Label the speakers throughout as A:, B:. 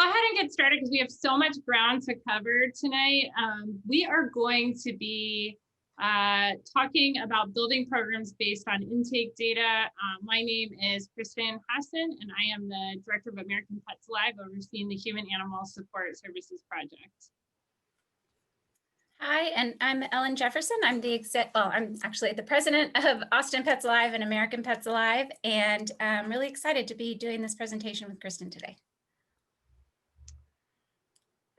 A: go ahead and get started because we have so much ground to cover tonight. We are going to be talking about building programs based on intake data. My name is Kristen Hassen, and I am the Director of American Pets Alive, overseeing the Human Animal Support Services Project.
B: Hi, and I'm Ellen Jefferson. I'm I'm actually the president of Austin Pets Alive and American Pets Alive, and I'm really excited to be doing this presentation with Kristen today.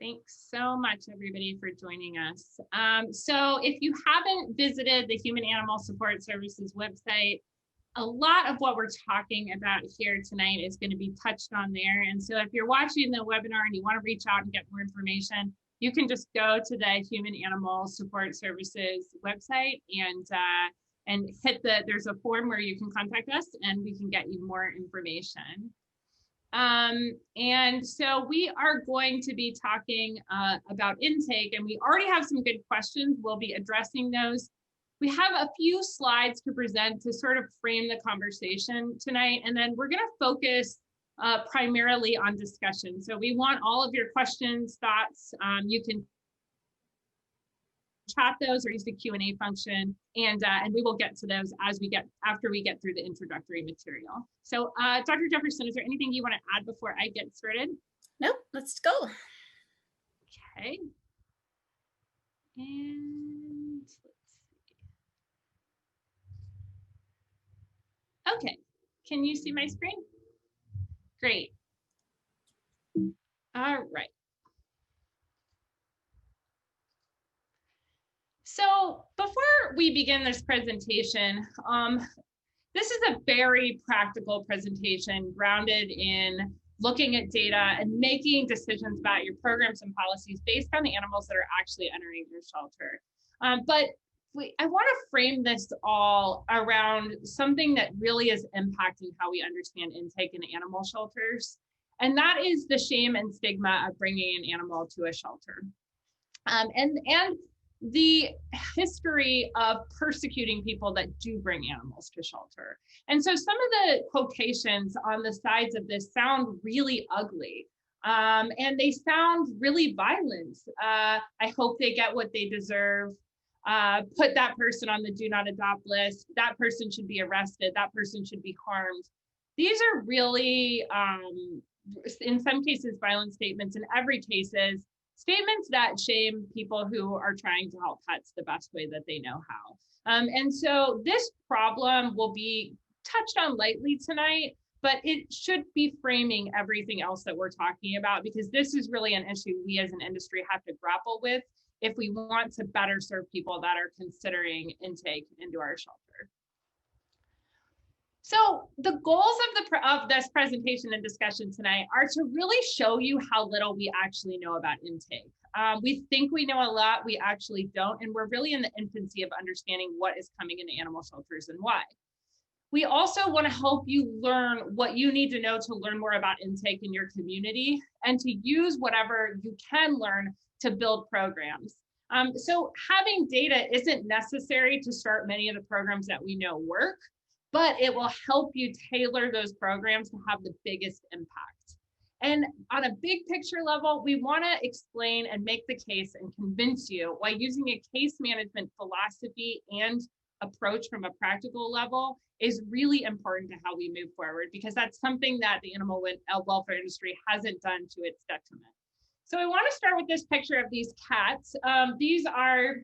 A: Thanks so much, everybody, for joining us. So if you haven't visited the Human Animal Support Services website, a lot of what we're talking about here tonight is going to be touched on there. And so if you're watching the webinar and you want to reach out and get more information, you can just go to the Human Animal Support Services website and hit there's a form where you can contact us and we can get you more information. And so we are going to be talking about intake, and we already have some good questions. We'll be addressing those. We have a few slides to present to sort of frame the conversation tonight, and then we're going to focus primarily on discussion. So we want all of your questions, thoughts. You can chat those or use the Q&A function, and we will get to those after we get through the introductory material. So Dr. Jefferson, is there anything you want to add before I get started?
B: Nope, let's go.
A: Okay. And let's see. Okay, can you see my screen? Great. All right. So before we begin this presentation, this is a very practical presentation grounded in looking at data and making decisions about your programs and policies based on the animals that are actually entering your shelter. But I want to frame this all around something that really is impacting how we understand intake in animal shelters. And that is the shame and stigma of bringing an animal to a shelter. And the history of persecuting people that do bring animals to shelter. And so some of the quotations on the sides of this sound really ugly. And they sound really violent. I hope they get what they deserve. Put that person on the do not adopt list. That person should be arrested. That person should be harmed. These are really, in some cases, violent statements. In every case, statements that shame people who are trying to help pets the best way that they know how. And so this problem will be touched on lightly tonight, but it should be framing everything else that we're talking about, because this is really an issue we as an industry have to grapple with if we want to better serve people that are considering intake into our shelter. So the goals of this presentation and discussion tonight are to really show you how little we actually know about intake. We think we know a lot, we actually don't, and we're really in the infancy of understanding what is coming into animal shelters and why. We also want to help you learn what you need to know to learn more about intake in your community and to use whatever you can learn to build programs. So having data isn't necessary to start many of the programs that we know work, but it will help you tailor those programs to have the biggest impact. And on a big picture level, we want to explain and make the case and convince you why using a case management philosophy and approach from a practical level is really important to how we move forward, because that's something that the animal welfare industry hasn't done to its detriment. So I want to start with this picture of these cats. These are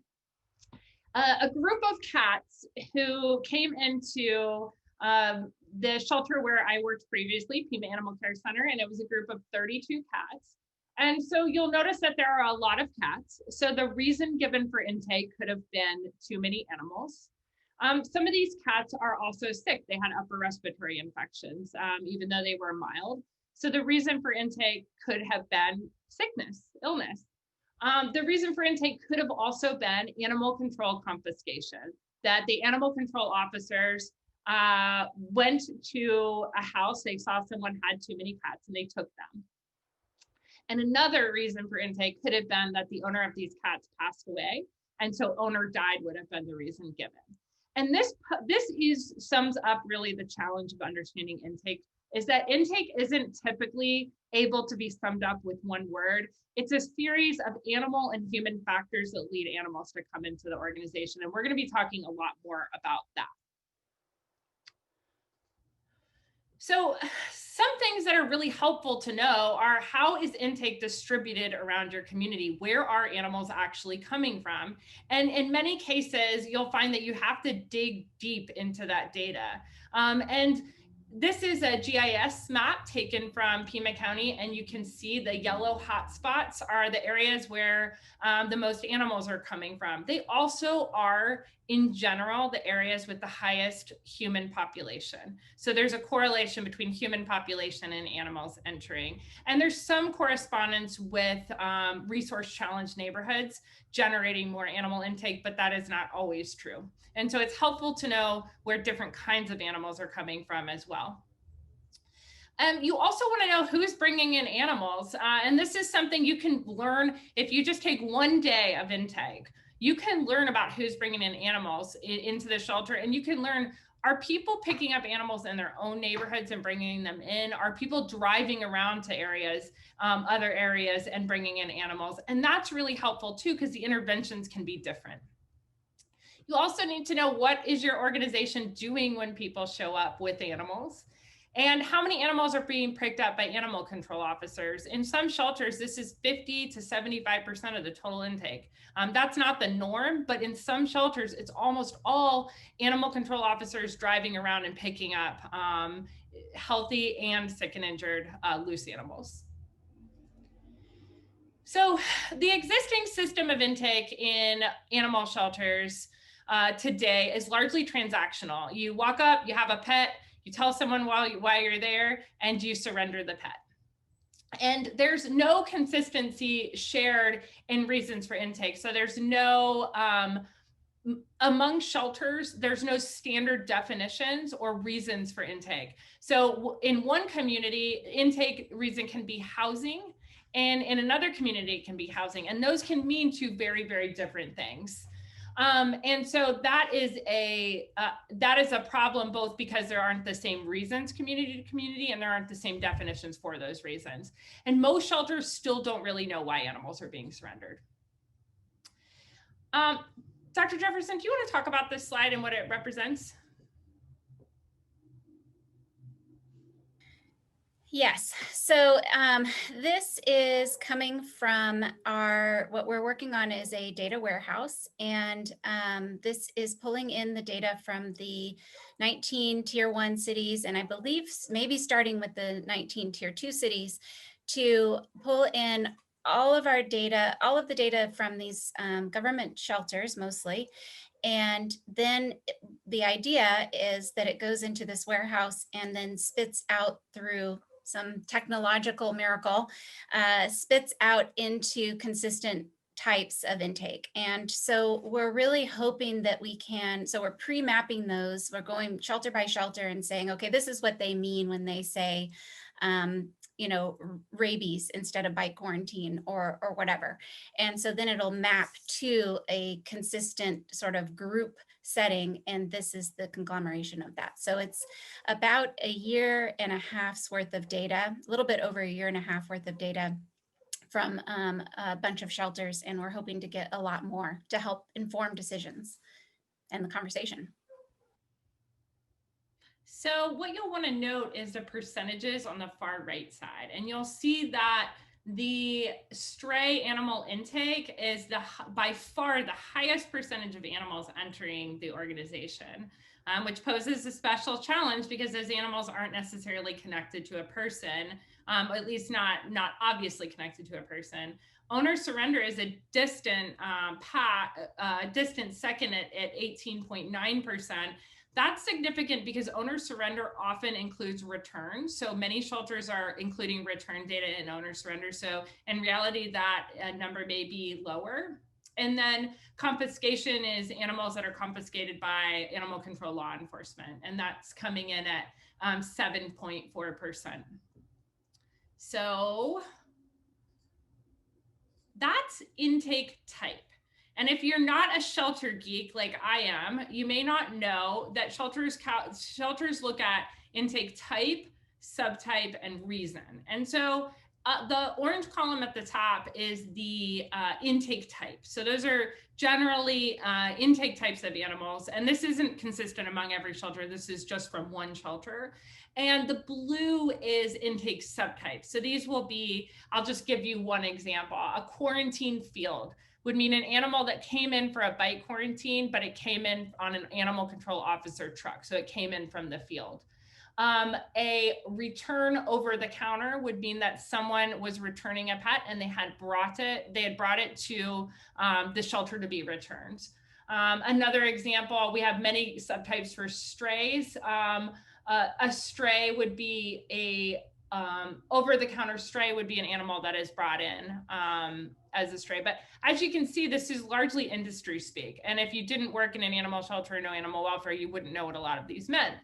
A: a group of cats who came into the shelter where I worked previously, Pima Animal Care Center, and it was a group of 32 cats. And so you'll notice that there are a lot of cats. So the reason given for intake could have been too many animals. Some of these cats are also sick. They had upper respiratory infections, even though they were mild. So the reason for intake could have been sickness, illness. The reason for intake could have also been animal control confiscation, that the animal control officers went to a house, they saw someone had too many cats and they took them. And another reason for intake could have been that the owner of these cats passed away, and so owner died would have been the reason given. And this sums up really the challenge of understanding intake is that intake isn't typically able to be summed up with one word. It's a series of animal and human factors that lead animals to come into the organization. And we're going to be talking a lot more about that. So some things that are really helpful to know are, how is intake distributed around your community? Where are animals actually coming from? And in many cases, you'll find that you have to dig deep into that data. And this is a GIS map taken from Pima County, and you can see the yellow hotspots are the areas where the most animals are coming from. They also are, in general, the areas with the highest human population. So there's a correlation between human population and animals entering. And there's some correspondence with resource challenged neighborhoods generating more animal intake, but that is not always true. And so it's helpful to know where different kinds of animals are coming from as well. You also want to know who's bringing in animals. And this is something you can learn if you just take one day of intake. You can learn about who's bringing in animals into the shelter, and you can learn, are people picking up animals in their own neighborhoods and bringing them in? Are people driving around to areas, other areas, and bringing in animals? And that's really helpful too, because the interventions can be different. You also need to know, what is your organization doing when people show up with animals? And how many animals are being picked up by animal control officers? In some shelters, this is 50 to 75% of the total intake. That's not the norm, but in some shelters, it's almost all animal control officers driving around and picking up healthy and sick and injured loose animals. So the existing system of intake in animal shelters today is largely transactional. You walk up, you have a pet, you tell someone why you're there, and you surrender the pet. And there's no consistency shared in reasons for intake. So there's no, among shelters, there's no standard definitions or reasons for intake. So in one community, intake reason can be housing, and in another community, it can be housing. And those can mean two very, very different things. And so that is a problem, both because there aren't the same reasons community to community, and there aren't the same definitions for those reasons. And most shelters still don't really know why animals are being surrendered. Dr. Jefferson, do you want to talk about this slide and what it represents?
B: Yes, so this is coming from what we're working on is a data warehouse, and this is pulling in the data from the 19 tier 1 cities, and I believe maybe starting with the 19 tier 2 cities, to pull in all of our data, all of the data from these government shelters mostly. And then the idea is that it goes into this warehouse and then spits out through some technological miracle, spits out into consistent types of intake. And so we're really hoping that we can, so we're pre-mapping those, we're going shelter by shelter and saying, okay, this is what they mean when they say, rabies instead of bite quarantine or whatever. And so then it'll map to a consistent sort of group setting, and this is the conglomeration of that. So it's about 1.5 years worth of data, a little bit over 1.5 years worth of data from a bunch of shelters, and we're hoping to get a lot more to help inform decisions and the conversation.
A: So what you'll want to note is the percentages on the far right side, and you'll see that the stray animal intake is by far the highest percentage of animals entering the organization, which poses a special challenge because those animals aren't necessarily connected to a person, at least not obviously connected to a person. Owner surrender is a distant distant second at 18.9%. That's significant because owner surrender often includes return. So many shelters are including return data in owner surrender. So in reality, that number may be lower. And then confiscation is animals that are confiscated by animal control law enforcement. And that's coming in at 7.4%. So that's intake type. And if you're not a shelter geek like I am, you may not know that shelters look at intake type, subtype, and reason. And so the orange column at the top is the intake type. So those are generally intake types of animals. And this isn't consistent among every shelter. This is just from one shelter. And the blue is intake subtypes. So these will be, I'll just give you one example. A quarantine field would mean an animal that came in for a bite quarantine, but it came in on an animal control officer truck. So it came in from the field. A return over the counter would mean that someone was returning a pet and they had brought it to the shelter to be returned. Another example, we have many subtypes for strays. A stray would be over-the-counter stray would be an animal that is brought in as a stray. But as you can see, this is largely industry speak. And if you didn't work in an animal shelter or know animal welfare, you wouldn't know what a lot of these meant.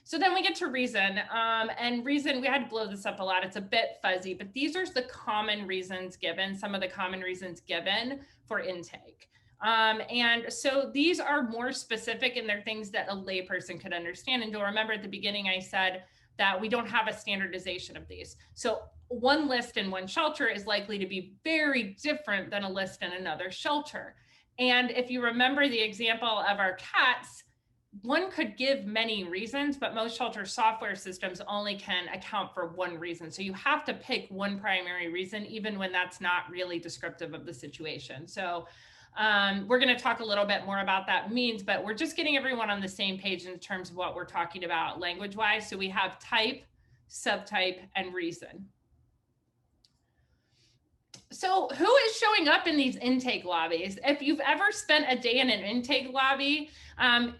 A: So then we get to reason, and reason, we had to blow this up a lot. It's a bit fuzzy, but these are the common reasons given, some of the common reasons given for intake. And so these are more specific and they're things that a layperson could understand. And you'll remember at the beginning, I said that we don't have a standardization of these. So one list in one shelter is likely to be very different than a list in another shelter. And if you remember the example of our cats, one could give many reasons, but most shelter software systems only can account for one reason. So you have to pick one primary reason, even when that's not really descriptive of the situation. So we're going to talk a little bit more about that means, but we're just getting everyone on the same page in terms of what we're talking about language-wise. So we have type, subtype, and reason. So who is showing up in these intake lobbies? If you've ever spent a day in an intake lobby,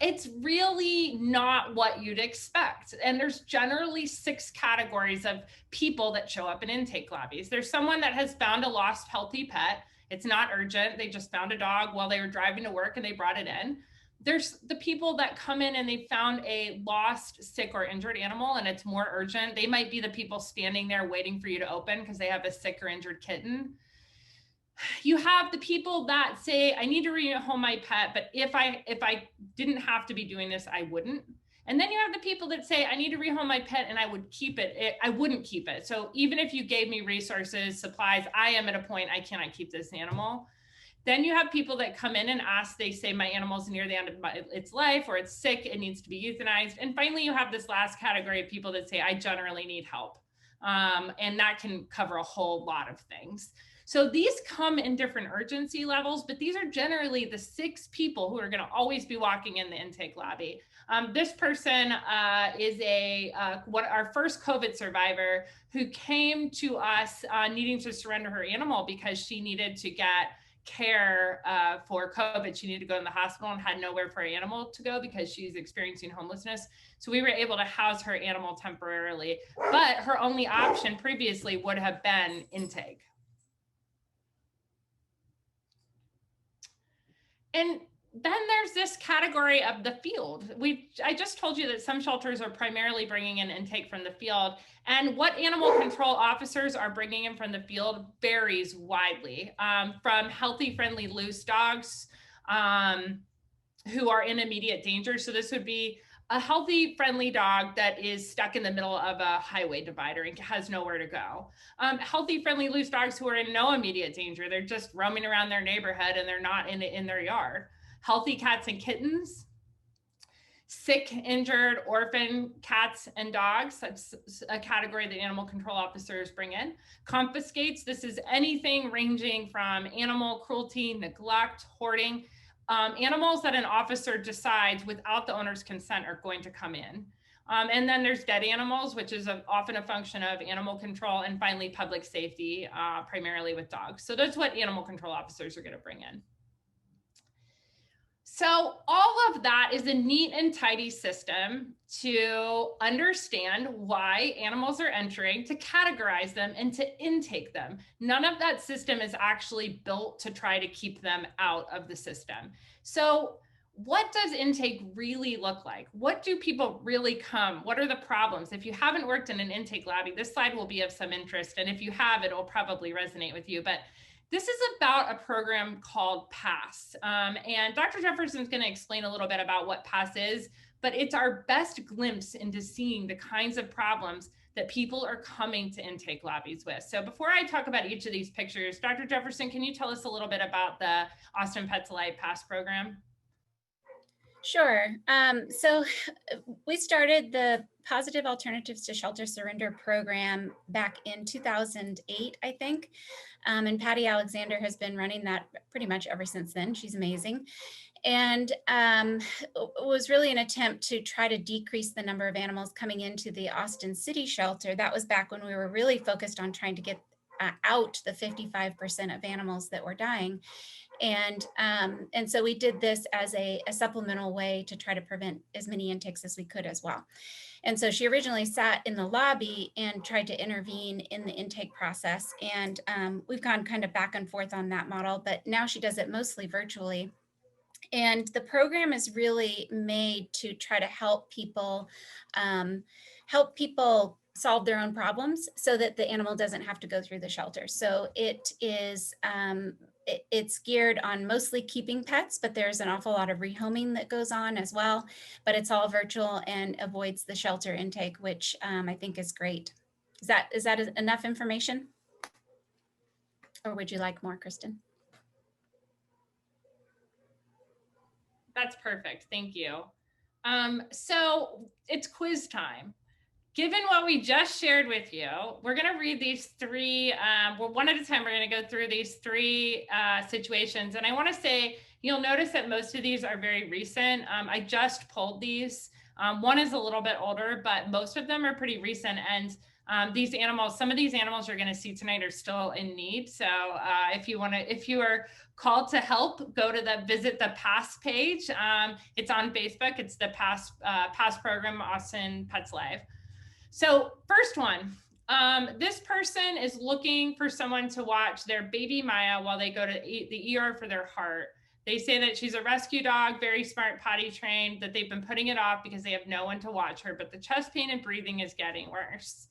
A: it's really not what you'd expect. And there's generally 6 categories of people that show up in intake lobbies. There's someone that has found a lost healthy pet. It's not urgent. They just found a dog while they were driving to work and they brought it in. There's the people that come in and they found a lost, sick, or injured animal and it's more urgent. They might be the people standing there waiting for you to open because they have a sick or injured kitten. You have the people that say, I need to rehome my pet, but if I didn't have to be doing this, I wouldn't. And then you have the people that say, I need to rehome my pet and I would keep it. I wouldn't keep it. So even if you gave me resources, supplies, I am at a point I cannot keep this animal. Then you have people that come in and ask, they say, my animal's near the end of its life or it's sick, it needs to be euthanized. And finally, you have this last category of people that say, I generally need help. And that can cover a whole lot of things. So these come in different urgency levels, but these are generally the 6 people who are going to always be walking in the intake lobby. This person is our first COVID survivor who came to us needing to surrender her animal because she needed to get care for COVID. She needed to go in the hospital and had nowhere for her animal to go because she's experiencing homelessness. So we were able to house her animal temporarily, but her only option previously would have been intake. And then there's this category of the field. I just told you that some shelters are primarily bringing in intake from the field, and what animal control officers are bringing in from the field varies widely, from healthy, friendly, loose dogs who are in immediate danger. So this would be a healthy, friendly dog that is stuck in the middle of a highway divider and has nowhere to go. Healthy, friendly, loose dogs who are in no immediate danger. They're just roaming around their neighborhood and they're not in their yard. Healthy cats and kittens. Sick, injured, orphan cats and dogs. That's a category that animal control officers bring in. Confiscates. This is anything ranging from animal cruelty, neglect, hoarding. Animals that an officer decides without the owner's consent are going to come in. And then there's dead animals, which is often a function of animal control, and finally public safety, primarily with dogs. So that's what animal control officers are going to bring in. So all of that is a neat and tidy system to understand why animals are entering, to categorize them, and to intake them. None of that system is actually built to try to keep them out of the system. So what does intake really look like? What do people really come? What are the problems? If you haven't worked in an intake lobby, this slide will be of some interest. And if you have, it'll probably resonate with you. But this is about a program called PASS. And Dr. Jefferson is going to explain a little bit about what PASS is, but but it's our best glimpse into seeing the kinds of problems that people are coming to intake lobbies with. So before I talk about each of these pictures, Dr. Jefferson, can you tell us a little bit about the Austin Pets Alive Pass program?
B: Sure. So we started the Positive Alternatives to Shelter Surrender program back in 2008, I think. And Patty Alexander has been running that pretty much ever since then. She's amazing. And it was really an attempt to try to decrease the number of animals coming into the Austin City shelter. That was back when we were really focused on trying to get out the 55% of animals that were dying. And so we did this as a supplemental way to try to prevent as many intakes as we could as well. And so she originally sat in the lobby and tried to intervene in the intake process. And we've gone kind of back and forth on that model, but now she does it mostly virtually. And the program is really made to try to help people solve their own problems so that the animal doesn't have to go through the shelter. So it is it's geared on mostly keeping pets, but there's an awful lot of rehoming that goes on as well. But it's all virtual and avoids the shelter intake, which I think is great. Is that enough information? Or would you like more, Kristen?
A: That's perfect. Thank you. So it's quiz time. Given what we just shared with you, we're going to read these three, well, one at a time, we're going to go through these three situations. And I want to say, you'll notice that most of these are very recent. I just pulled these. One is a little bit older, but most of them are pretty recent. And these animals, some of these animals you're going to see tonight are still in need. So if you are called to help, go to visit the PASS page. It's on Facebook. It's the PASS program, Austin Pets Live. So first one, this person is looking for someone to watch their baby Maya while they go to the ER for their heart. They say that she's a rescue dog, very smart, potty trained, that they've been putting it off because they have no one to watch her, but the chest pain and breathing is getting worse.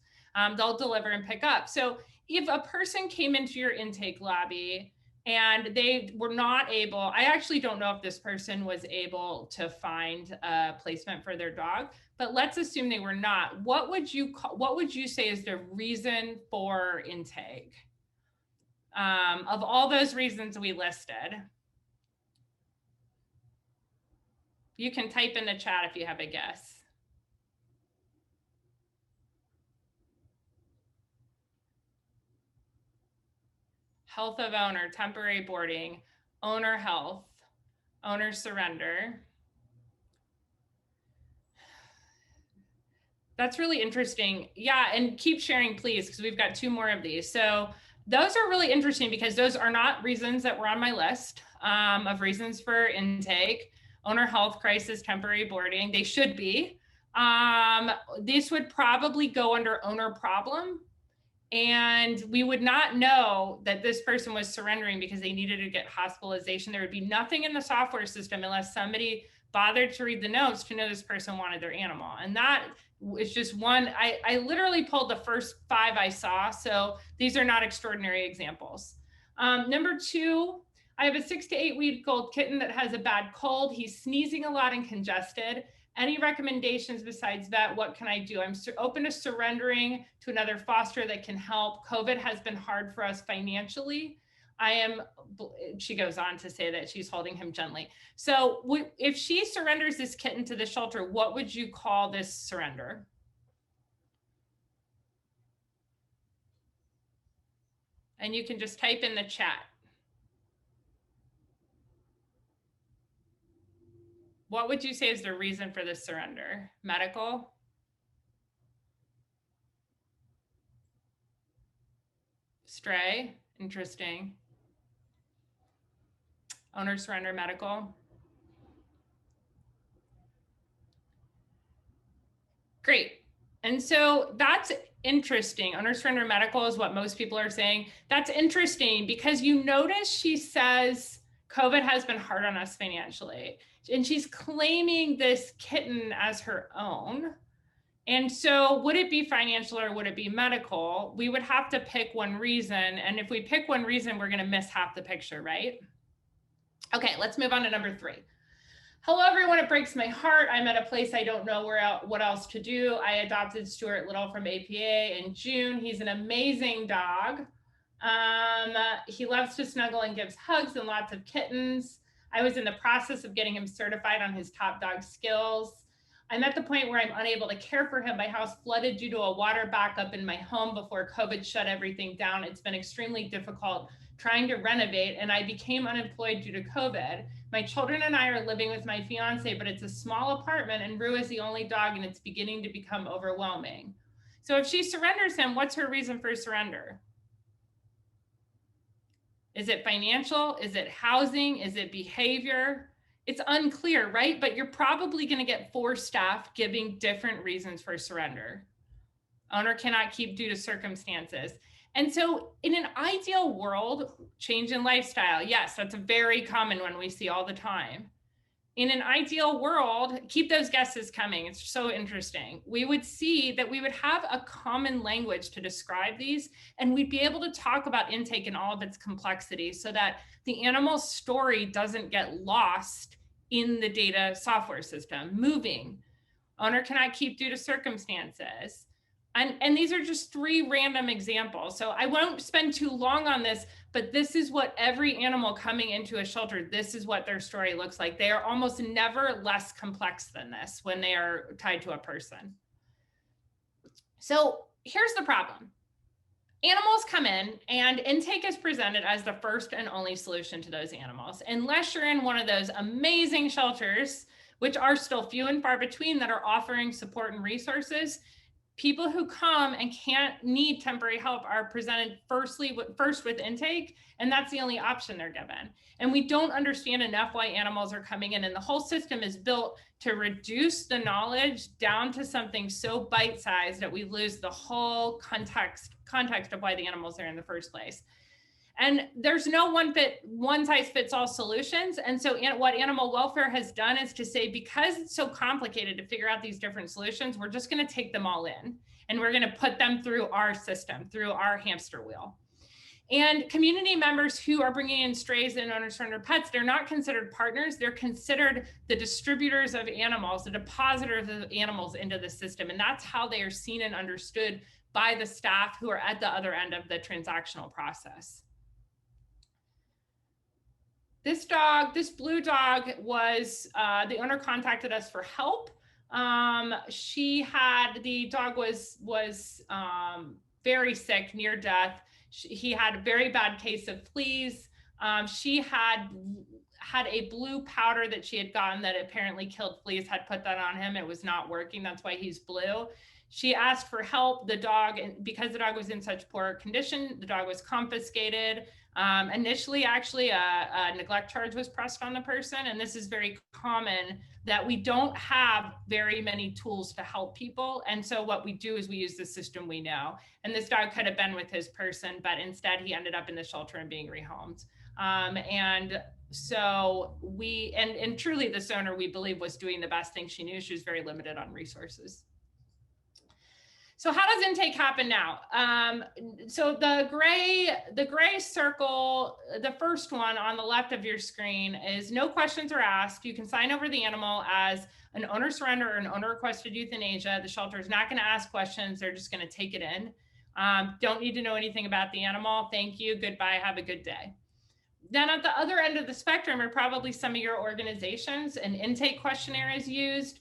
A: They'll deliver and pick up. So if a person came into your intake lobby and they were not able, I actually don't know if this person was able to find a placement for their dog, but let's assume they were not. What would you say is the reason for intake? Of all those reasons we listed, you can type in the chat if you have a guess. Health of owner, temporary boarding, owner health, owner surrender. That's really interesting. Yeah, and keep sharing, please, because we've got two more of these. So those are really interesting because those are not reasons that were on my list of reasons for intake. Owner health, crisis, temporary boarding, they should be. This would probably go under owner problem. And we would not know that this person was surrendering because they needed to get hospitalization. There would be nothing in the software system unless somebody bothered to read the notes to know this person wanted their animal. And that is just one. I literally pulled the first 5 I saw. So these are not extraordinary examples. Number 2, I have a 6 to 8 week old kitten that has a bad cold. He's sneezing a lot and congested. Any recommendations besides that? What can I do? I'm open to surrendering to another foster that can help. COVID has been hard for us financially. She goes on to say that she's holding him gently. So if she surrenders this kitten to the shelter, what would you call this surrender? And you can just type in the chat. What would you say is the reason for this surrender? Medical? Stray? Interesting. Owner surrender, medical? Great. And so that's interesting. Owner surrender medical is what most people are saying. That's interesting because you notice she says COVID has been hard on us financially. And she's claiming this kitten as her own. And so would it be financial or would it be medical? We would have to pick one reason. And if we pick one reason, we're going to miss half the picture, right? Okay, let's move on to number 3. Hello, everyone. It breaks my heart. I'm at a place I don't know what else to do. I adopted Stuart Little from APA in June. He's an amazing dog. He loves to snuggle and gives hugs and lots of kittens. I was in the process of getting him certified on his top dog skills. I'm at the point where I'm unable to care for him. My house flooded due to a water backup in my home before COVID shut everything down. It's been extremely difficult trying to renovate, and I became unemployed due to COVID. My children and I are living with my fiance, but it's a small apartment and Rue is the only dog and it's beginning to become overwhelming. So if she surrenders him, what's her reason for surrender? Is it financial? Is it housing? Is it behavior? It's unclear, right? But you're probably going to get 4 staff giving different reasons for surrender. Owner cannot keep due to circumstances. And so in an ideal world, change in lifestyle, yes, that's a very common one we see all the time. In an ideal world, keep those guesses coming. It's so interesting. We would see that we would have a common language to describe these, and we'd be able to talk about intake in all of its complexity so that the animal story doesn't get lost in the data software system. Moving, owner cannot keep due to circumstances. And these are just 3 random examples. So I won't spend too long on this, but this is what every animal coming into a shelter, this is what their story looks like. They are almost never less complex than this when they are tied to a person. So here's the problem. Animals come in and intake is presented as the first and only solution to those animals. Unless you're in one of those amazing shelters, which are still few and far between, that are offering support and resources, people who come and need temporary help are presented first with intake, and that's the only option they're given. And we don't understand enough why animals are coming in, and the whole system is built to reduce the knowledge down to something so bite-sized that we lose the whole context of why the animals are in the first place. And there's no one size fits all solutions. And so what animal welfare has done is to say, because it's so complicated to figure out these different solutions, we're just going to take them all in and we're going to put them through our system, through our hamster wheel. And community members who are bringing in strays and owner surrender pets, they're not considered partners. They're considered the distributors of animals, the depositors of animals into the system. And that's how they are seen and understood by the staff who are at the other end of the transactional process. This blue dog was, the owner contacted us for help. The dog was very sick, near death. He had a very bad case of fleas. She had a blue powder that she had gotten that apparently killed fleas, had put that on him. It was not working. That's why he's blue. She asked for help. The dog, because the dog was in such poor condition, the dog was confiscated. Initially, actually, a neglect charge was pressed on the person. And this is very common, that we don't have very many tools to help people. And so what we do is we use the system we know. And this dog could have been with his person, but instead he ended up in the shelter and being rehomed. And so and truly this owner, we believe, was doing the best thing she knew. She was very limited on resources. So how does intake happen now? So the gray circle, the first one on the left of your screen, is no questions are asked. You can sign over the animal as an owner surrender or an owner requested euthanasia. The shelter is not going to ask questions. They're just going to take it in. Don't need to know anything about the animal. Thank you. Goodbye. Have a good day. Then at the other end of the spectrum are probably some of your organizations. An intake questionnaire is used.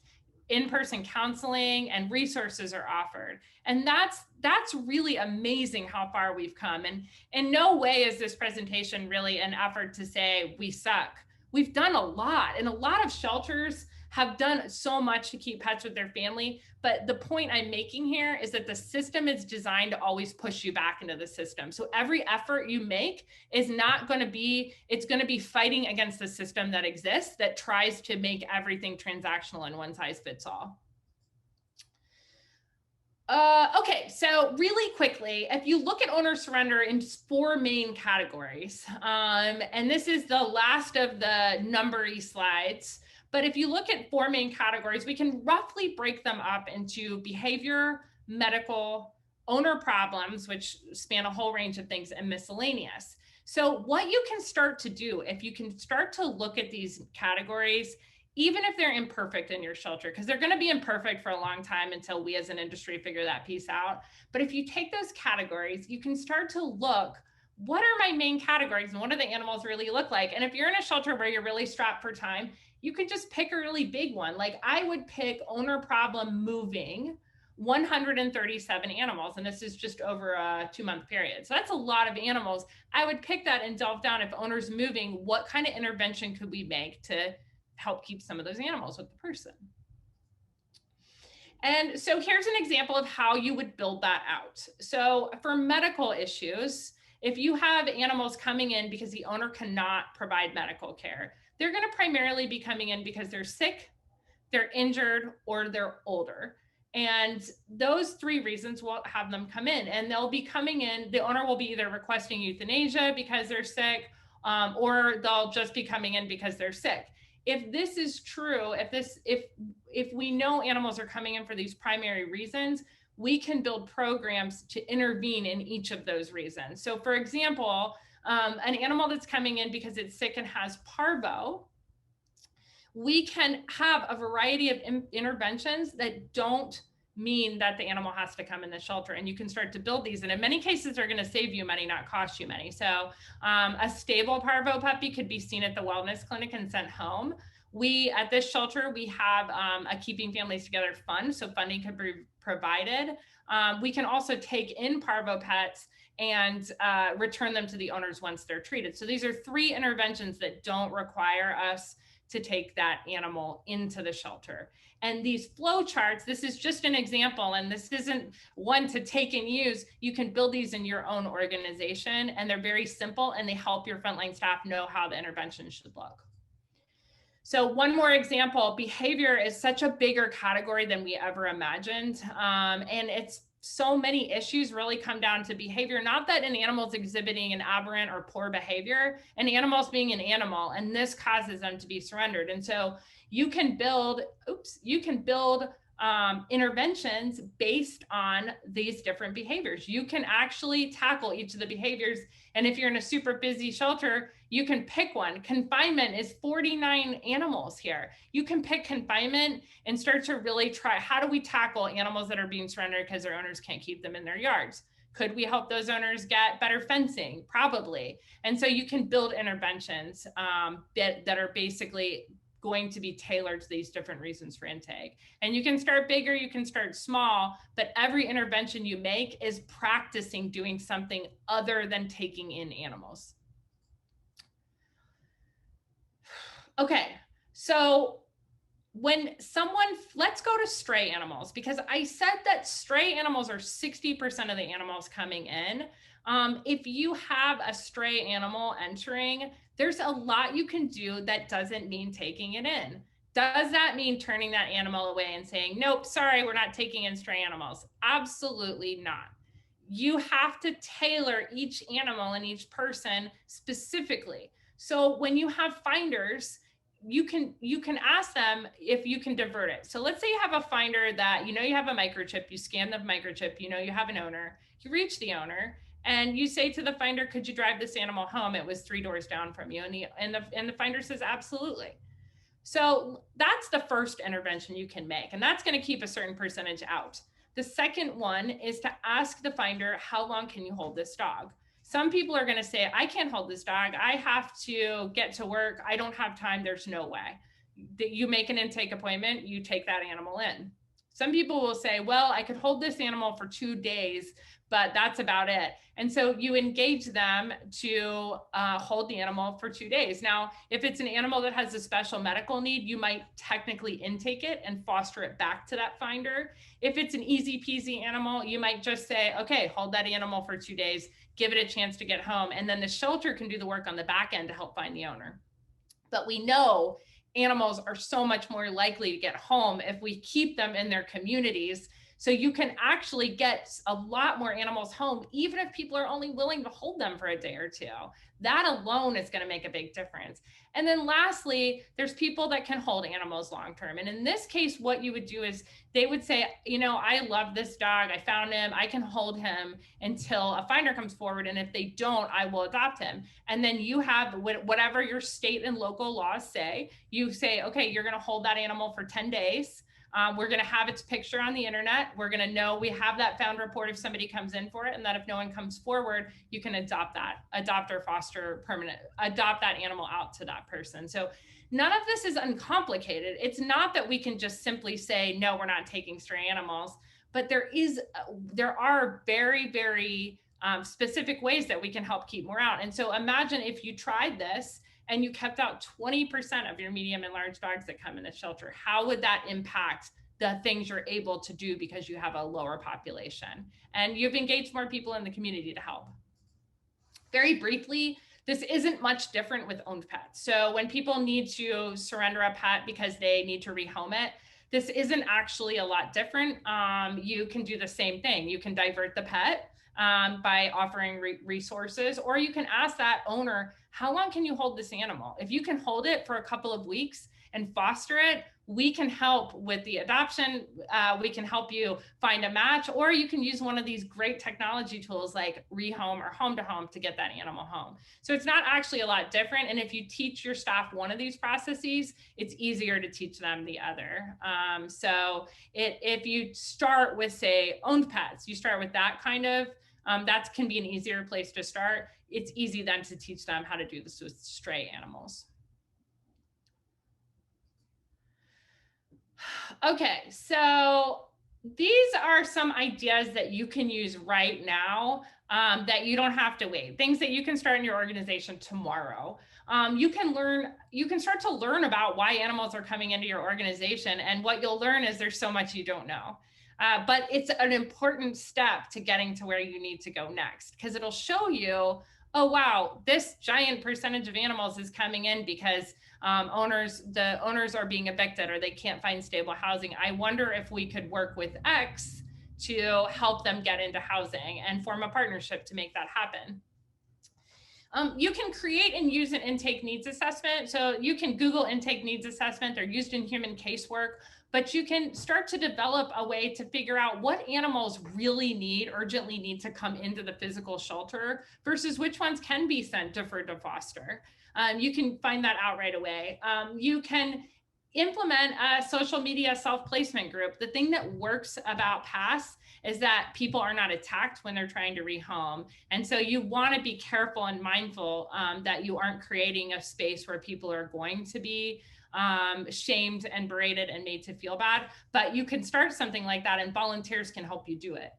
A: In-person counseling and resources are offered. And that's really amazing how far we've come. And in no way is this presentation really an effort to say we suck. We've done a lot, and a lot of shelters have done so much to keep pets with their family. But the point I'm making here is that the system is designed to always push you back into the system. So every effort you make is not going to be, it's going to be fighting against the system that exists, that tries to make everything transactional and one size fits all. Okay, so really quickly, if you look at owner surrender in 4 main categories, and this is the last of the numbery slides, but if you look at 4 main categories, we can roughly break them up into behavior, medical, owner problems, which span a whole range of things, and miscellaneous. So what you can start to do, if you can start to look at these categories, even if they're imperfect in your shelter, because they're going to be imperfect for a long time until we as an industry figure that piece out. But if you take those categories, you can start to look, what are my main categories and what do the animals really look like? And if you're in a shelter where you're really strapped for time, you could just pick a really big one. Like I would pick owner problem moving 137 animals. And this is just over a 2-month period. So that's a lot of animals. I would pick that and delve down. If owner's moving, what kind of intervention could we make to help keep some of those animals with the person? And so here's an example of how you would build that out. So for medical issues, if you have animals coming in because the owner cannot provide medical care, they're going to primarily be coming in because they're sick, they're injured, or they're older. And those 3 reasons will have them come in, and they'll be coming in. The owner will be either requesting euthanasia because they're sick, or they'll just be coming in because they're sick. If this is true, if we know animals are coming in for these primary reasons, we can build programs to intervene in each of those reasons. So for example, an animal that's coming in because it's sick and has parvo, we can have a variety of interventions that don't mean that the animal has to come in the shelter, and you can start to build these. And in many cases, they're going to save you money, not cost you money. So a stable parvo puppy could be seen at the wellness clinic and sent home. We, at this shelter, we have a Keeping Families Together fund, so funding could be provided. We can also take in parvo pets and return them to the owners once they're treated. So these are 3 interventions that don't require us to take that animal into the shelter. And these flow charts, this is just an example, and this isn't one to take and use. You can build these in your own organization, and they're very simple, and they help your frontline staff know how the intervention should look. So one more example, behavior is such a bigger category than we ever imagined. And it's so many issues really come down to behavior, not that an animal's exhibiting an aberrant or poor behavior, an animal's being an animal, and this causes them to be surrendered. And so you can build, interventions based on these different behaviors. You can actually tackle each of the behaviors. And if you're in a super busy shelter, you can pick one. Confinement is 49 animals here. You can pick confinement and start to really try, how do we tackle animals that are being surrendered because their owners can't keep them in their yards? Could we help those owners get better fencing? Probably. And so you can build interventions that are basically going to be tailored to these different reasons for intake. And you can start bigger, you can start small, but every intervention you make is practicing doing something other than taking in animals. Okay, so when someone, let's go to stray animals, because I said that stray animals are 60% of the animals coming in. If you have a stray animal entering, there's a lot you can do that doesn't mean taking it in. Does that mean turning that animal away and saying, nope, sorry, we're not taking in stray animals? Absolutely not. You have to tailor each animal and each person specifically. So when you have finders, you can ask them if you can divert it. So let's say you have a finder that, you have a microchip, you scan the microchip, you have an owner, you reach the owner, and you say to the finder, could you drive this animal home? It was 3 doors down from you. And the finder says, absolutely. So that's the first intervention you can make. And that's going to keep a certain percentage out. The second one is to ask the finder, how long can you hold this dog? Some people are going to say, I can't hold this dog. I have to get to work. I don't have time. There's no way. You make an intake appointment, you take that animal in. Some people will say, well, I could hold this animal for 2 days, but that's about it. And so you engage them to hold the animal for 2 days. Now, if it's an animal that has a special medical need, you might technically intake it and foster it back to that finder. If it's an easy peasy animal, you might just say, okay, hold that animal for 2 days, give it a chance to get home. And then the shelter can do the work on the back end to help find the owner. But we know animals are so much more likely to get home if we keep them in their communities. So you can actually get a lot more animals home, even if people are only willing to hold them for a day or two. That alone is going to make a big difference. And then lastly, there's people that can hold animals long-term. And in this case, what you would do is they would say, you know, I love this dog. I found him. I can hold him until a finder comes forward. And if they don't, I will adopt him. And then you have whatever your state and local laws say. You say, okay, you're going to hold that animal for 10 days. We're going to have its picture on the internet. We're going to know we have that found report if somebody comes in for it, and that if no one comes forward, you can adopt or foster adopt that animal out to that person. So none of this is uncomplicated. It's not that we can just simply say, no, we're not taking stray animals, but there are very, very specific ways that we can help keep more out. And so imagine if you tried this and you kept out 20% of your medium and large dogs that come in the shelter. How would that impact the things you're able to do because you have a lower population and you've engaged more people in the community to help? Very briefly, this isn't much different with owned pets. So when people need to surrender a pet because they need to rehome it, this isn't actually a lot different. You can do the same thing. You can divert the pet by offering resources, or you can ask that owner, how long can you hold this animal? If you can hold it for a couple of weeks and foster it, we can help with the adoption. We can help you find a match, or you can use one of these great technology tools like rehome or home to home to get that animal home. So it's not actually a lot different. And if you teach your staff one of these processes, it's easier to teach them the other. If you start with, say, owned pets, you start with that kind of, that can be an easier place to start. It's easy then to teach them how to do this with stray animals. Okay, so these are some ideas that you can use right now that you don't have to wait. Things that you can start in your organization tomorrow. You can start to learn about why animals are coming into your organization, and what you'll learn is there's so much you don't know. But it's an important step to getting to where you need to go next, because it'll show you, oh, wow, this giant percentage of animals is coming in because the owners are being evicted or they can't find stable housing. I wonder if we could work with X to help them get into housing and form a partnership to make that happen. You can create and use an intake needs assessment. So you can Google intake needs assessment. They're used in human casework, but you can start to develop a way to figure out what animals really urgently need to come into the physical shelter versus which ones can be sent deferred to foster. You can find that out right away. You can implement a social media self-placement group. The thing that works about PASS is that people are not attacked when they're trying to rehome. And so you want to be careful and mindful that you aren't creating a space where people are going to be shamed and berated and made to feel bad. But you can start something like that, and volunteers can help you do it.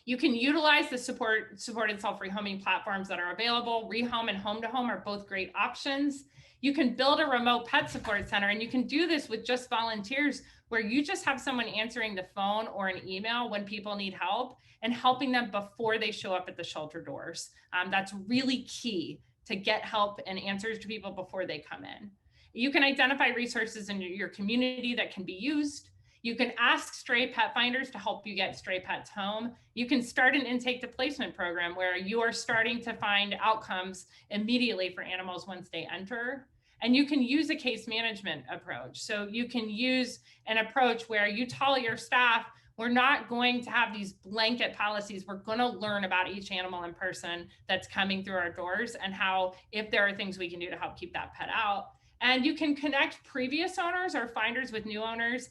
A: You can utilize the supported self-rehoming platforms that are available. Rehome and home to home are both great options. You can build a remote pet support center, and you can do this with just volunteers, where you just have someone answering the phone or an email when people need help and helping them before they show up at the shelter doors. That's really key, to get help and answers to people before they come in. You can identify resources in your community that can be used. You can ask stray pet finders to help you get stray pets home. You can start an intake to placement program where you are starting to find outcomes immediately for animals once they enter. And you can use a case management approach. So you can use an approach where you tell your staff, we're not going to have these blanket policies. We're going to learn about each animal in person that's coming through our doors, and how, if there are things we can do to help keep that pet out. And you can connect previous owners or finders with new owners.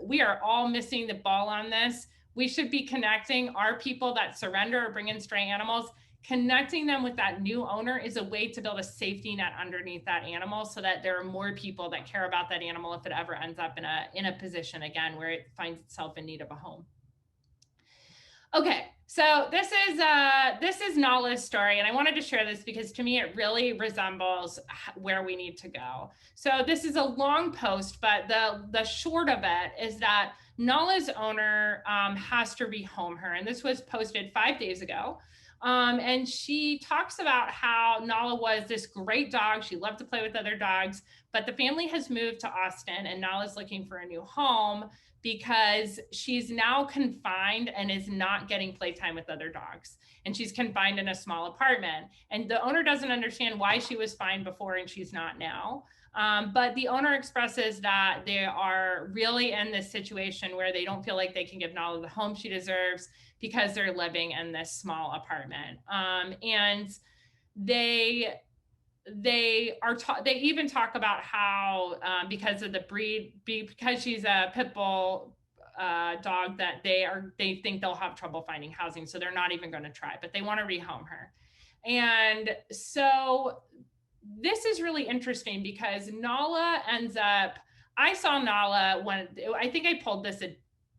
A: We are all missing the ball on this. We should be connecting our people that surrender or bring in stray animals. Connecting them with that new owner is a way to build a safety net underneath that animal, so that there are more people that care about that animal if it ever ends up in a position again where it finds itself in need of a home. Okay, so this is Nala's story, and I wanted to share this because to me it really resembles where we need to go. So this is a long post, but the short of it is that Nala's owner has to rehome her, and this was posted 5 days ago. And she talks about how Nala was this great dog. She loved to play with other dogs, but the family has moved to Austin, and Nala's looking for a new home because she's now confined and is not getting playtime with other dogs. And she's confined in a small apartment. And the owner doesn't understand why she was fine before and she's not now. But the owner expresses that they are really in this situation where they don't feel like they can give Nala the home she deserves because they're living in this small apartment. And they even talk about how because of the breed, because she's a pit bull dog, that they think they'll have trouble finding housing, so they're not even going to try, but they want to rehome her. And so this is really interesting because Nala ends up, I saw Nala when, I think I pulled this a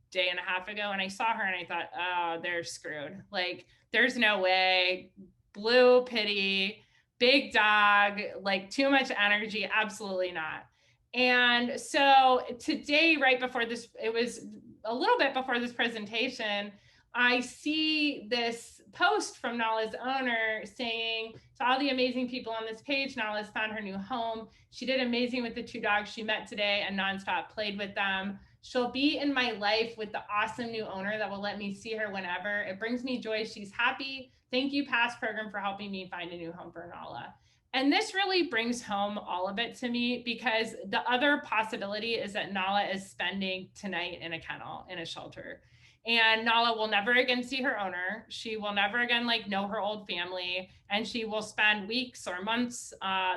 A: day and a half ago, and I saw her and I thought, oh, they're screwed. Like, there's no way. Blue pity, big dog, like too much energy, absolutely not. And so today, right before this, it was a little bit before this presentation, I see this post from Nala's owner saying, to all the amazing people on this page, Nala's found her new home. She did amazing with the 2 dogs she met today and nonstop played with them. She'll be in my life with the awesome new owner that will let me see her whenever. It brings me joy. She's happy. Thank you, past program, for helping me find a new home for Nala. And this really brings home all of it to me, because the other possibility is that Nala is spending tonight in a kennel, in a shelter. And Nala will never again see her owner. She will never again know her old family, and she will spend weeks or months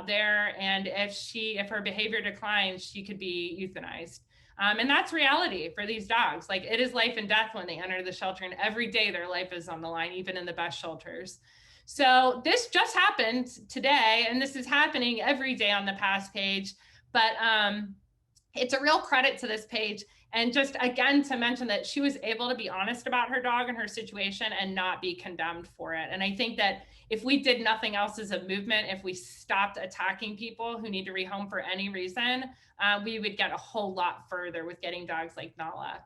A: there. And if her behavior declines, she could be euthanized. And that's reality for these dogs. Like, it is life and death when they enter the shelter, and every day their life is on the line, even in the best shelters. So this just happened today, and this is happening every day on the past page. But it's a real credit to this page. And just again, to mention that she was able to be honest about her dog and her situation and not be condemned for it. And I think that if we did nothing else as a movement, if we stopped attacking people who need to rehome for any reason, we would get a whole lot further with getting dogs like Nala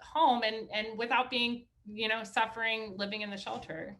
A: home and without being, suffering, living in the shelter.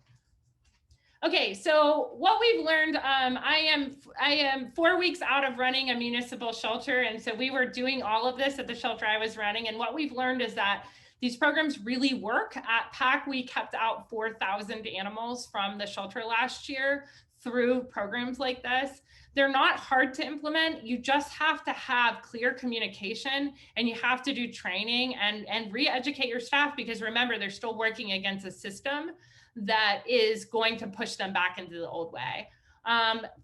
A: Okay, so what we've learned, I am 4 weeks out of running a municipal shelter. And so we were doing all of this at the shelter I was running. And what we've learned is that these programs really work. At PAC, we kept out 4,000 animals from the shelter last year through programs like this. They're not hard to implement. You just have to have clear communication, and you have to do training and re-educate your staff, because remember, they're still working against a system that is going to push them back into the old way.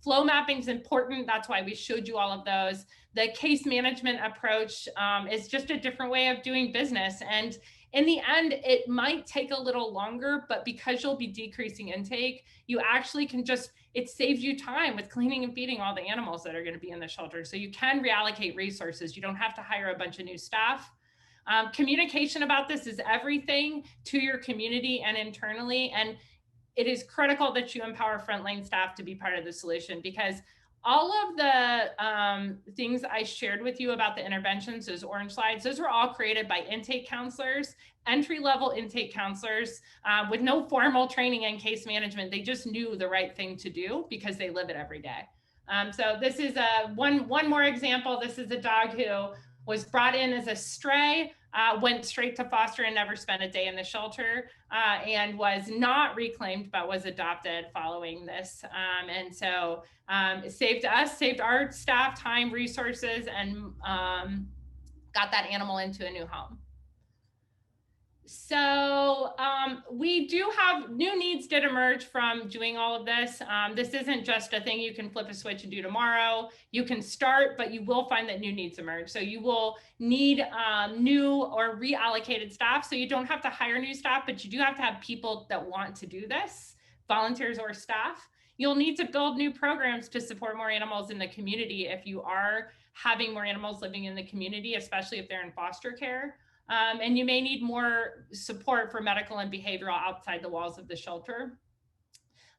A: Flow mapping is important. That's why we showed you all of those. The case management approach is just a different way of doing business. And in the end, it might take a little longer, but because you'll be decreasing intake, you actually can it saves you time with cleaning and feeding all the animals that are going to be in the shelter. So you can reallocate resources. You don't have to hire a bunch of new staff. Communication about this is everything to your community and internally. And it is critical that you empower frontline staff to be part of the solution, because all of the things I shared with you about the interventions, those orange slides, those were all created by intake counselors, entry-level intake counselors with no formal training in case management. They just knew the right thing to do because they live it every day. So this is one more example. This is a dog who was brought in as a stray, went straight to foster and never spent a day in the shelter, and was not reclaimed, but was adopted following this. And so it saved us, saved our staff time, resources, and got that animal into a new home. So we do have new needs did emerge from doing all of this. This isn't just a thing you can flip a switch and do tomorrow. You can start, but you will find that new needs emerge. So you will need new or reallocated staff. So you don't have to hire new staff, but you do have to have people that want to do this, volunteers or staff. You'll need to build new programs to support more animals in the community if you are having more animals living in the community, especially if they're in foster care. And you may need more support for medical and behavioral outside the walls of the shelter.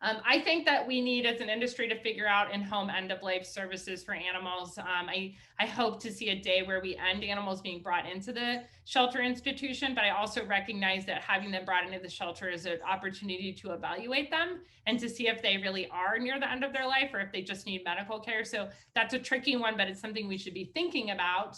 A: I think that we need, as an industry, to figure out in-home end-of-life services for animals. I hope to see a day where we end animals being brought into the shelter institution, but I also recognize that having them brought into the shelter is an opportunity to evaluate them and to see if they really are near the end of their life or if they just need medical care. So that's a tricky one, but it's something we should be thinking about.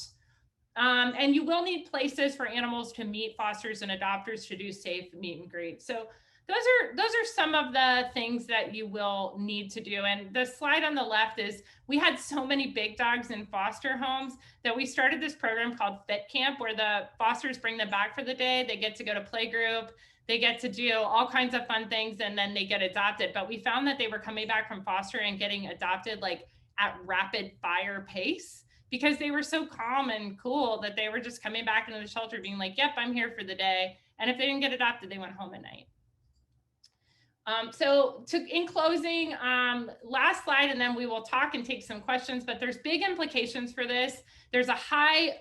A: And you will need places for animals to meet fosters and adopters to do safe meet and greet. So those are some of the things that you will need to do. And the slide on the left is, we had so many big dogs in foster homes that we started this program called Fit Camp, where the fosters bring them back for the day. They get to go to playgroup, they get to do all kinds of fun things, and then they get adopted. But we found that they were coming back from foster and getting adopted like at rapid fire pace, because they were so calm and cool that they were just coming back into the shelter being like, yep, I'm here for the day. And if they didn't get adopted, they went home at night. In closing, last slide, and then we will talk and take some questions, but there's big implications for this. There's a high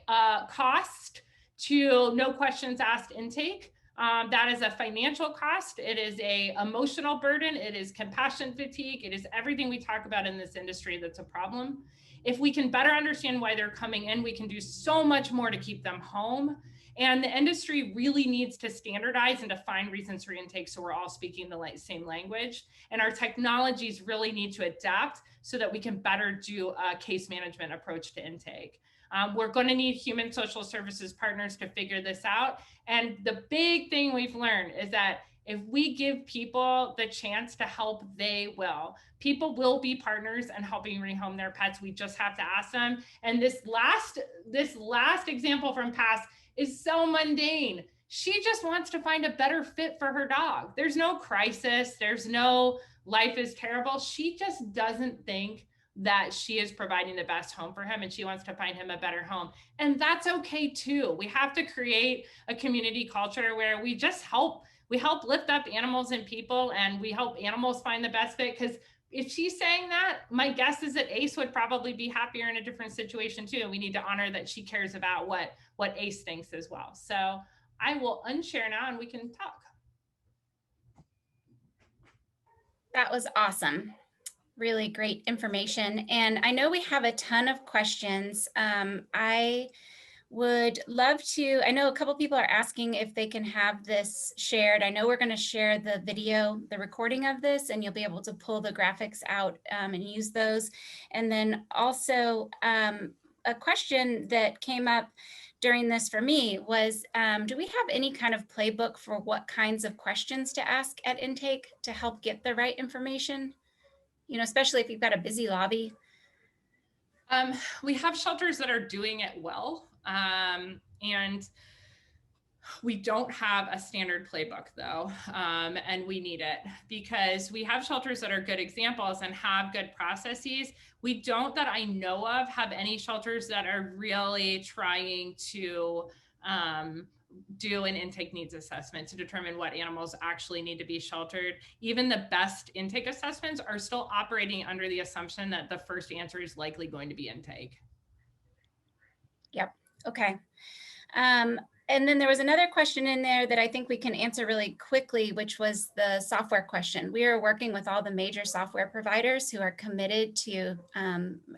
A: cost to no questions asked intake. That is a financial cost. It is a emotional burden. It is compassion fatigue. It is everything we talk about in this industry that's a problem. If we can better understand why they're coming in, we can do so much more to keep them home. And the industry really needs to standardize and define reasons for intake so we're all speaking the same language. And our technologies really need to adapt so that we can better do a case management approach to intake. We're going to need human social services partners to figure this out. And the big thing we've learned is that if we give people the chance to help, they will. People will be partners in helping rehome their pets. We just have to ask them. And this last example from past is so mundane. She just wants to find a better fit for her dog. There's no crisis. There's no life is terrible. She just doesn't think that she is providing the best home for him, and she wants to find him a better home. And that's okay too. We have to create a community culture where we just help lift up animals and people, and we help animals find the best fit. Because if she's saying that, my guess is that Ace would probably be happier in a different situation too. We need to honor that she cares about what Ace thinks as well. So I will unshare now and we can talk.
B: That was awesome. Really great information. And I know we have a ton of questions. I would love to, I know a couple people are asking if they can have this shared. I know we're going to share the video, the recording of this, and you'll be able to pull the graphics out and use those. And then also a question that came up during this for me was, do we have any kind of playbook for what kinds of questions to ask at intake to help get the right information? You know, especially if you've got a busy lobby.
A: We have shelters that are doing it well. And we don't have a standard playbook though. And we need it because we have shelters that are good examples and have good processes. We don't, that I know of, have any shelters that are really trying to do an intake needs assessment to determine what animals actually need to be sheltered. Even the best intake assessments are still operating under the assumption that the first answer is likely going to be intake.
B: Yep. Okay. And then there was another question in there that I think we can answer really quickly, which was the software question. We are working with all the major software providers who are committed to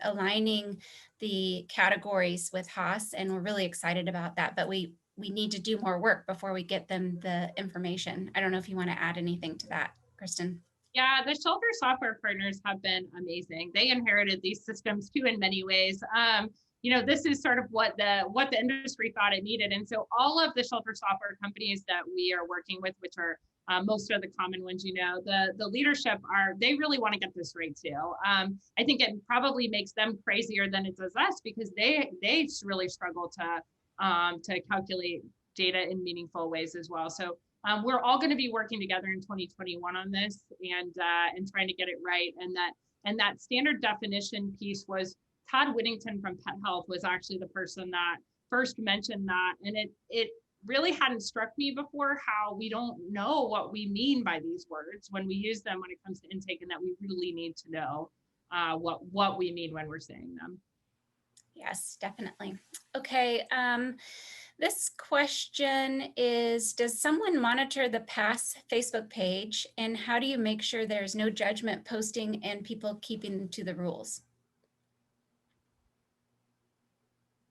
B: aligning the categories with Haas, and we're really excited about that. But we need to do more work before we get them the information. I don't know if you want to add anything to that, Kristen.
A: Yeah, the shelter software partners have been amazing. They inherited these systems too in many ways. You know, this is sort of what the industry thought it needed. And so all of the shelter software companies that we are working with, which are most of the common ones, you know, the leadership they really want to get this right too. I think it probably makes them crazier than it does us, because they really struggle to calculate data in meaningful ways as well. So we're all going to be working together in 2021 on this and trying to get it right. And that standard definition piece was Todd Whittington from Pet Health was actually the person that first mentioned that. And it really hadn't struck me before how we don't know what we mean by these words when we use them when it comes to intake, and that we really need to know what we mean when we're saying them.
B: Yes, definitely. Okay. This question is, does someone monitor the PASS Facebook page, and how do you make sure there's no judgment posting and people keeping to the rules?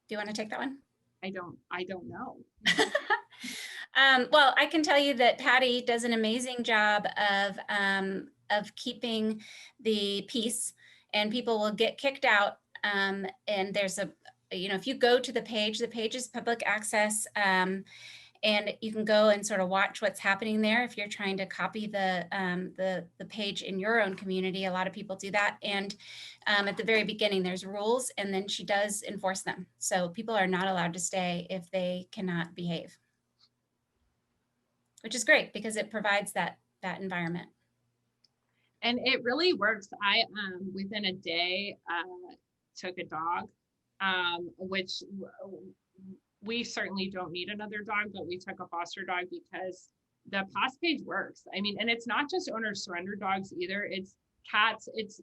B: Do you want to take that one?
A: I don't know.
B: Well, I can tell you that Patty does an amazing job of keeping the peace, and people will get kicked out. And there's if you go to the page is public access. And you can go and sort of watch what's happening there if you're trying to copy the page in your own community. A lot of people do that. And at the very beginning, there's rules, and then she does enforce them. So people are not allowed to stay if they cannot behave, which is great because it provides that environment.
A: And it really works. I within a day took a dog, which we certainly don't need another dog, but we took a foster dog because the PAS page works. I mean, and it's not just owner surrender dogs either. It's cats, it's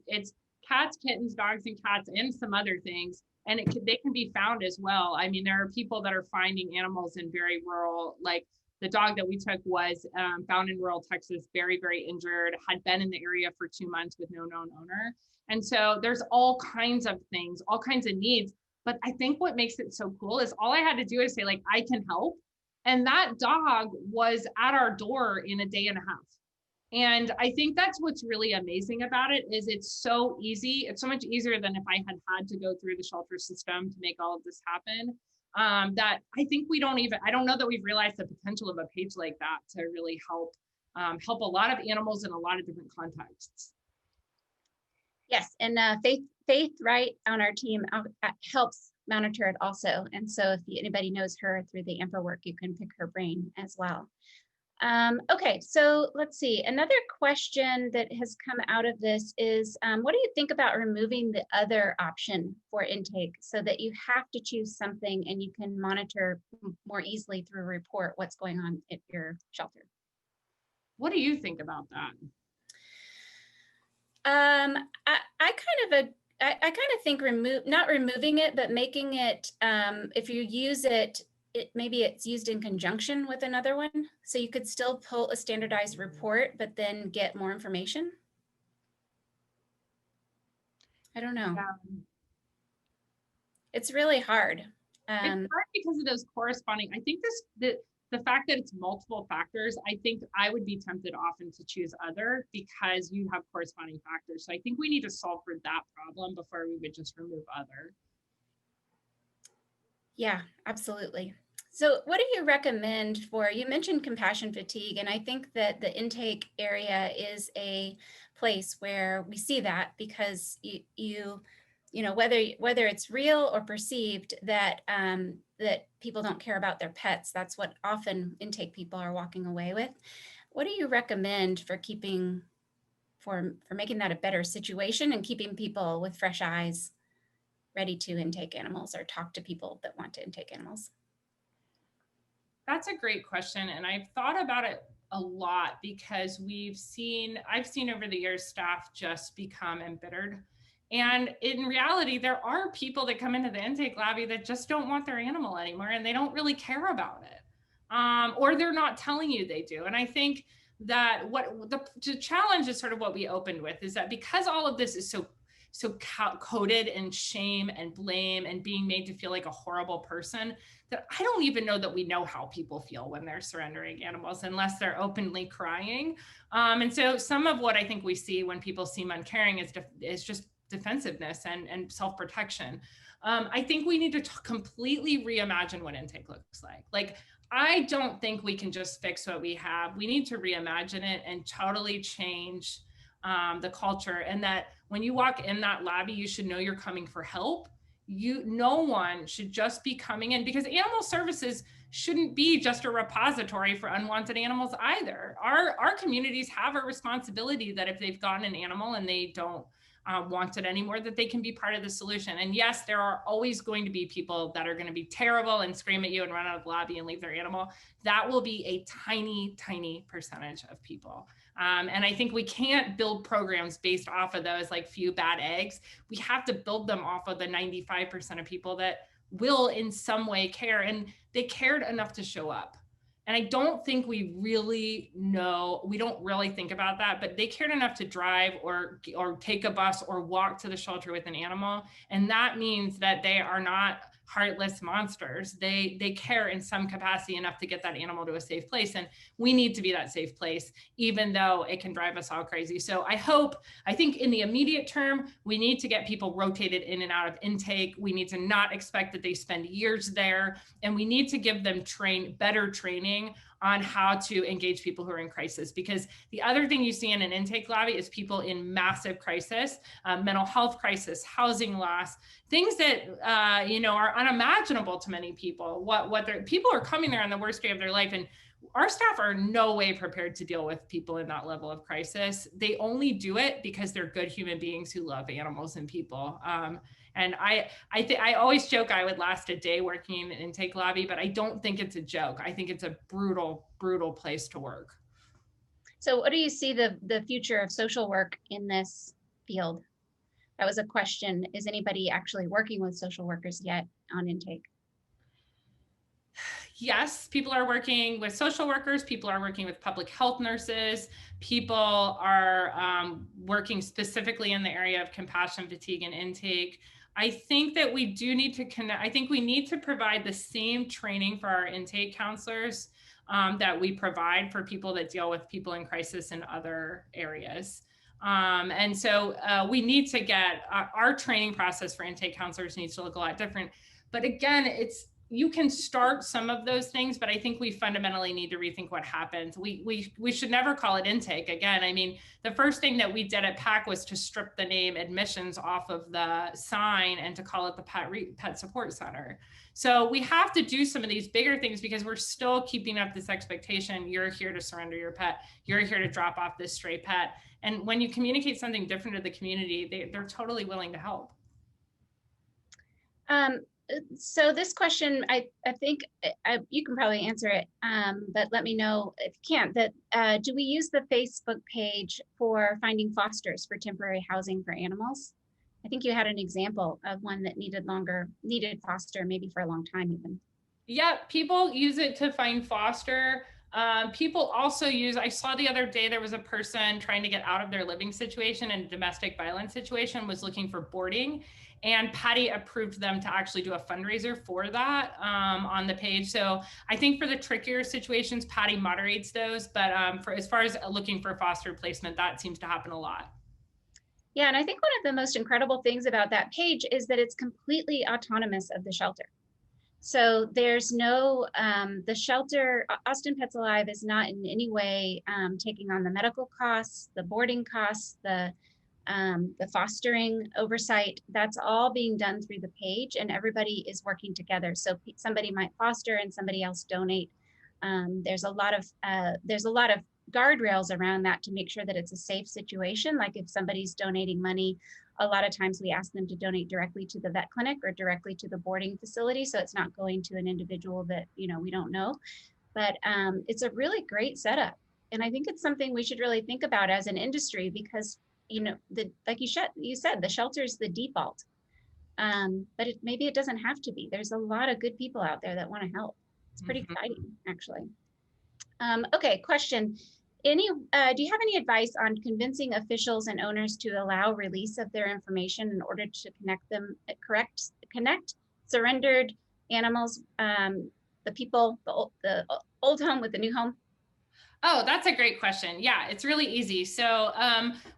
A: cats, kittens, dogs, and cats, and some other things. And they can be found as well. I mean, there are people that are finding animals in very rural, like the dog that we took was found in rural Texas, very, very injured, had been in the area for 2 months with no known owner. And so there's all kinds of things, all kinds of needs. But I think what makes it so cool is all I had to do is say, like, I can help. And that dog was at our door in a day and a half. And I think that's what's really amazing about it is it's so easy. It's so much easier than if I had to go through the shelter system to make all of this happen. That I think I don't know that we've realized the potential of a page like that to really help a lot of animals in a lot of different contexts.
B: Yes, and Faith Wright on our team helps monitor it also. And so if anybody knows her through the AMPA work, you can pick her brain as well. Okay, so let's see. Another question that has come out of this is, what do you think about removing the other option for intake so that you have to choose something and you can monitor more easily through a report what's going on at your shelter?
A: What do you think about that?
B: I kind of think not removing it, but making it, if you use it, maybe it's used in conjunction with another one. So you could still pull a standardized report, but then get more information. I don't know.
A: Yeah.
B: It's really hard.
A: It's hard because of those corresponding, I think the fact that it's multiple factors, I think I would be tempted often to choose other because you have corresponding factors. So I think we need to solve for that problem before we would just remove other.
B: Yeah, absolutely. So what do you recommend you mentioned compassion fatigue, and I think that the intake area is a place where we see that because whether it's real or perceived that that people don't care about their pets, that's what often intake people are walking away with. What do you recommend for making that a better situation and keeping people with fresh eyes ready to intake animals or talk to people that want to intake animals?
A: That's a great question. And I've thought about it a lot because I've seen over the years staff just become embittered. And in reality, there are people that come into the intake lobby that just don't want their animal anymore and they don't really care about it. Or they're not telling you they do. And I think that what the challenge is sort of what we opened with is that because all of this is so coded in shame and blame and being made to feel like a horrible person, that I don't even know that we know how people feel when they're surrendering animals unless they're openly crying. And so some of what I think we see when people seem uncaring is just defensiveness and self-protection. I think we need to completely reimagine what intake looks like. Like, I don't think we can just fix what we have. We need to reimagine it and totally change the culture, and that when you walk in that lobby, you should know you're coming for help. No one should just be coming in, because animal services shouldn't be just a repository for unwanted animals either. Our communities have a responsibility that if they've gotten an animal and they don't want it anymore, that they can be part of the solution. And yes, there are always going to be people that are going to be terrible and scream at you and run out of the lobby and leave their animal. That will be a tiny, tiny percentage of people. And I think we can't build programs based off of those like few bad eggs. We have to build them off of the 95% of people that will in some way care, and they cared enough to show up. And I don't think we don't really think about that, but they cared enough to drive or take a bus or walk to the shelter with an animal. And that means that they are not heartless monsters. They care in some capacity enough to get that animal to a safe place. And we need to be that safe place, even though it can drive us all crazy. So I think in the immediate term, we need to get people rotated in and out of intake. We need to not expect that they spend years there. And we need to give them better training on how to engage people who are in crisis. Because the other thing you see in an intake lobby is people in massive crisis, mental health crisis, housing loss, things that are unimaginable to many people. People are coming there on the worst day of their life, and our staff are no way prepared to deal with people in that level of crisis. They only do it because they're good human beings who love animals and people. And I always joke I would last a day working in an intake lobby, but I don't think it's a joke. I think it's a brutal, brutal place to work.
B: So what do you see the future of social work in this field? That was a question. Is anybody actually working with social workers yet on intake?
A: Yes, people are working with social workers, people are working with public health nurses, people are working specifically in the area of compassion, fatigue, and intake. I think that we do need to connect. I think we need to provide the same training for our intake counselors that we provide for people that deal with people in crisis in other areas. And so we need to get our training process for intake counselors needs to look a lot different. But again, you can start some of those things, but I think we fundamentally need to rethink what happens. We should never call it intake. Again, I mean, the first thing that we did at PAC was to strip the name admissions off of the sign and to call it the Pet Support Center. So we have to do some of these bigger things because we're still keeping up this expectation. You're here to surrender your pet. You're here to drop off this stray pet. And when you communicate something different to the community, they're totally willing to help.
B: So this question, I think you can probably answer it, but let me know if you can't. Do we use the Facebook page for finding fosters for temporary housing for animals? I think you had an example of one that needed foster, maybe for a long time even.
A: Yeah, people use it to find foster. People also I saw the other day, there was a person trying to get out of their living situation and domestic violence situation, was looking for boarding, and Patty approved them to actually do a fundraiser for that on the page. So I think for the trickier situations, Patty moderates those, but as far as looking for foster placement, that seems to happen a lot.
B: Yeah, and I think one of the most incredible things about that page is that it's completely autonomous of the shelter. So there's no, the shelter, Austin Pets Alive is not in any way taking on the medical costs, the boarding costs, the fostering oversight. That's all being done through the page, and everybody is working together. So somebody might foster and somebody else donate. There's a lot of guardrails around that to make sure that it's a safe situation. Like if somebody's donating money, a lot of times we ask them to donate directly to the vet clinic or directly to the boarding facility. So it's not going to an individual that, we don't know, but it's a really great setup. And I think it's something we should really think about as an industry because, like you said, the shelter is the default, but maybe it doesn't have to be. There's a lot of good people out there that want to help. It's pretty exciting, actually. Okay, question. Do you have any advice on convincing officials and owners to allow release of their information in order to connect surrendered animals, the people, the old home with the new home?
A: Oh, that's a great question. Yeah, it's really easy. So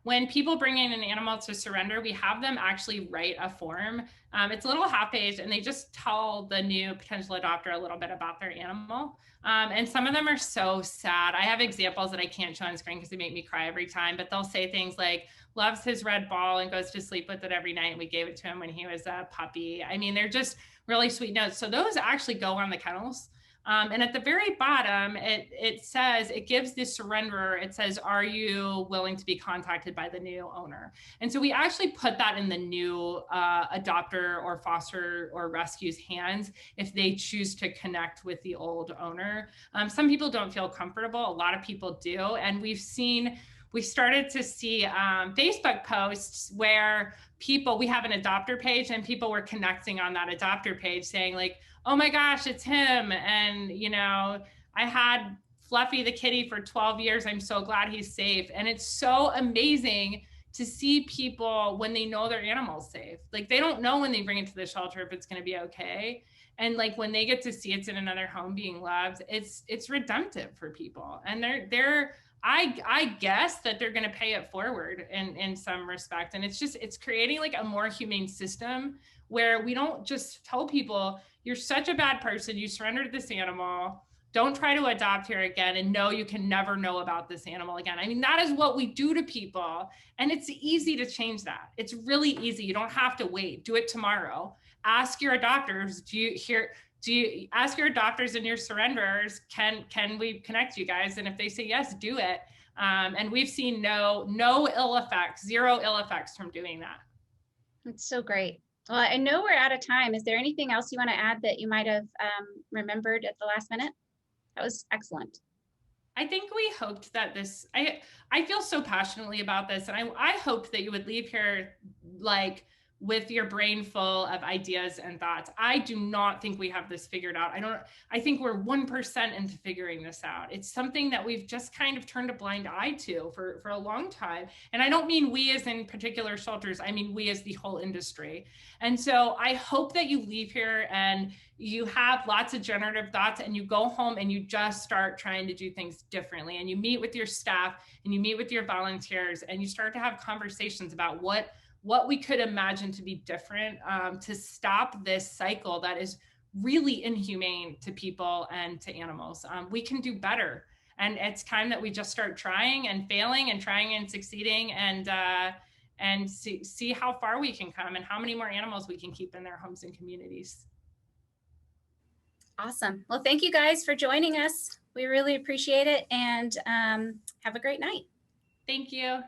A: when people bring in an animal to surrender, we have them actually write a form. It's a little half-page, and they just tell the new potential adopter a little bit about their animal. And some of them are so sad. I have examples that I can't show on screen because they make me cry every time, but they'll say things like, loves his red ball and goes to sleep with it every night. We gave it to him when he was a puppy. I mean, they're just really sweet notes. So those actually go on the kennels. And at the very bottom, it gives the surrenderer, it says, are you willing to be contacted by the new owner? And so we actually put that in the new adopter or foster or rescue's hands if they choose to connect with the old owner. Some people don't feel comfortable. A lot of people do. And we started to see Facebook posts where we have an adopter page, and people were connecting on that adopter page saying like, oh my gosh, it's him. And, I had Fluffy the kitty for 12 years. I'm so glad he's safe. And it's so amazing to see people when they know their animal's safe. Like they don't know when they bring it to the shelter if it's going to be okay. And like when they get to see it's in another home being loved, it's redemptive for people. And I guess that they're going to pay it forward in some respect. And it's creating like a more humane system where we don't just tell people, you're such a bad person, you surrendered this animal, don't try to adopt here again, and no, you can never know about this animal again. I mean, that is what we do to people. And it's easy to change that. It's really easy. You don't have to wait. Do it tomorrow. Ask your adopters, do you ask your adopters and your surrenderers, can we connect you guys? And if they say yes, do it. And we've seen no ill effects, zero ill effects from doing that.
B: That's so great. Well, I know we're out of time. Is there anything else you want to add that you might have remembered at the last minute? That was excellent.
A: I think we hoped that I feel so passionately about this, and I hoped that you would leave here like with your brain full of ideas and thoughts. I do not think we have this figured out. I think we're 1% into figuring this out. It's something that we've just kind of turned a blind eye to for a long time. And I don't mean we as in particular shelters, I mean we as the whole industry. And so I hope that you leave here and you have lots of generative thoughts and you go home and you just start trying to do things differently. And you meet with your staff and you meet with your volunteers and you start to have conversations about what we could imagine to be different to stop this cycle that is really inhumane to people and to animals. We can do better. And it's time that we just start trying and failing and trying and succeeding and see how far we can come and how many more animals we can keep in their homes and communities.
B: Awesome. Well, thank you guys for joining us. We really appreciate it, and have a great night.
A: Thank you.